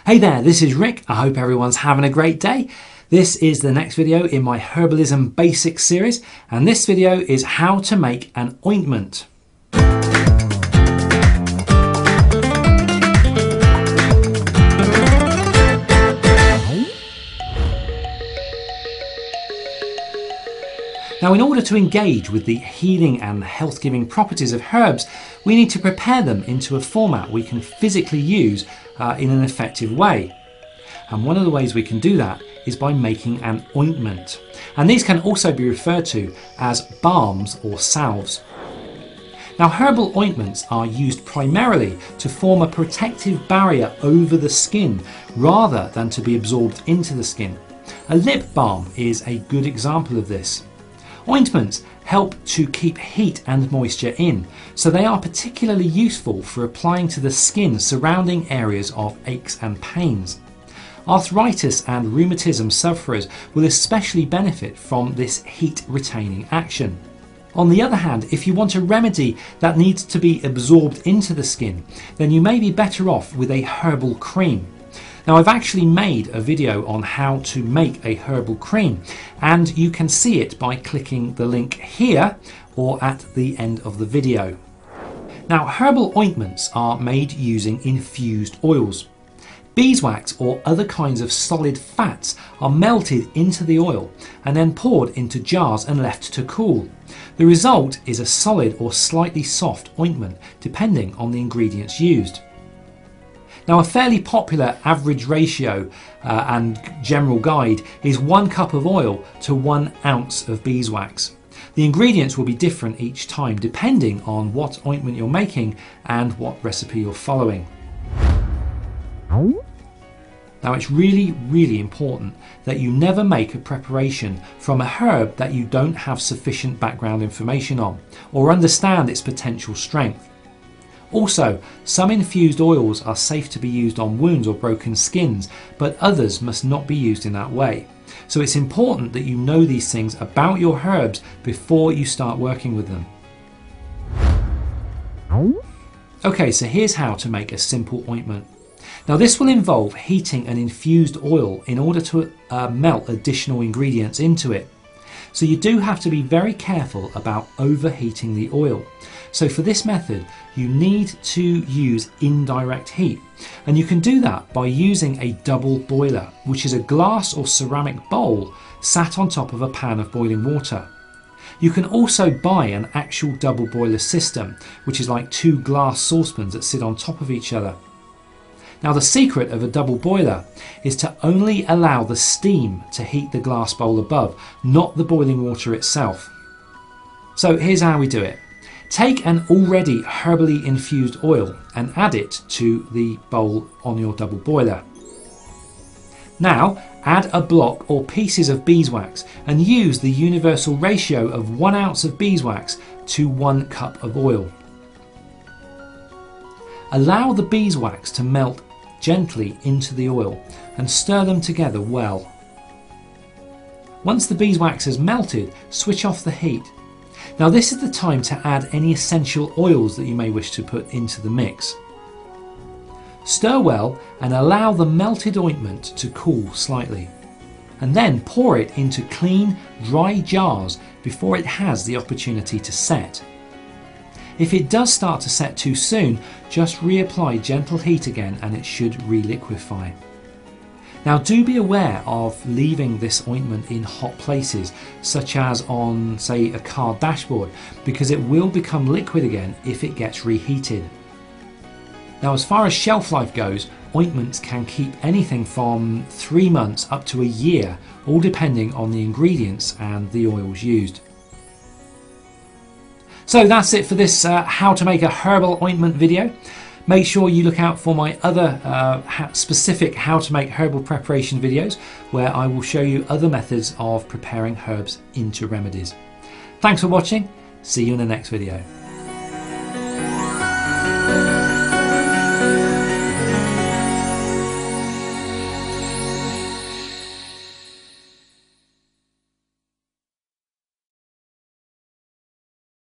Hey there, this is Rick. I hope everyone's having a great day. This is the next video in my Herbalism Basics series, and this video is how to make an ointment. Now, in order to engage with the healing and health-giving properties of herbs, we need to prepare them into a format we can physically use in an effective way. And one of the ways we can do that is by making an ointment. And these can also be referred to as balms or salves. Now, herbal ointments are used primarily to form a protective barrier over the skin rather than to be absorbed into the skin. A lip balm is a good example of this. Ointments help to keep heat and moisture in, so they are particularly useful for applying to the skin surrounding areas of aches and pains. Arthritis and rheumatism sufferers will especially benefit from this heat retaining action. On the other hand, if you want a remedy that needs to be absorbed into the skin, then you may be better off with a herbal cream. Now, I've actually made a video on how to make a herbal cream, and you can see it by clicking the link here or at the end of the video. Now, herbal ointments are made using infused oils. Beeswax or other kinds of solid fats are melted into the oil and then poured into jars and left to cool. The result is a solid or slightly soft ointment, depending on the ingredients used. Now, a fairly popular average ratio and general guide is 1 cup of oil to 1 ounce of beeswax. The ingredients will be different each time depending on what ointment you're making and what recipe you're following. Now, it's really important that you never make a preparation from a herb that you don't have sufficient background information on or understand its potential strength. Also, some infused oils are safe to be used on wounds or broken skins, but others must not be used in that way. So it's important that you know these things about your herbs before you start working with them. Okay, so here's how to make a simple ointment. Now, this will involve heating an infused oil in order to melt additional ingredients into it. So you do have to be very careful about overheating the oil. So for this method, you need to use indirect heat. And you can do that by using a double boiler, which is a glass or ceramic bowl sat on top of a pan of boiling water. You can also buy an actual double boiler system, which is like 2 glass saucepans that sit on top of each other. Now, the secret of a double boiler is to only allow the steam to heat the glass bowl above, not the boiling water itself. So here's how we do it. Take an already herbally infused oil and add it to the bowl on your double boiler. Now, add a block or pieces of beeswax and use the universal ratio of 1 ounce of beeswax to 1 cup of oil. Allow the beeswax to melt gently into the oil and stir them together well. Once the beeswax has melted, switch off the heat. Now, this is the time to add any essential oils that you may wish to put into the mix. Stir well and allow the melted ointment to cool slightly, and then pour it into clean, dry jars before it has the opportunity to set. If it does start to set too soon, just reapply gentle heat again and it should reliquefy. Now, do be aware of leaving this ointment in hot places, such as on, say, a car dashboard, because it will become liquid again if it gets reheated. Now, as far as shelf life goes, ointments can keep anything from 3 months up to a year, all depending on the ingredients and the oils used. So that's it for this how to make a herbal ointment video. Make sure you look out for my other specific how to make herbal preparation videos, where I will show you other methods of preparing herbs into remedies. Thanks for watching. See you in the next video.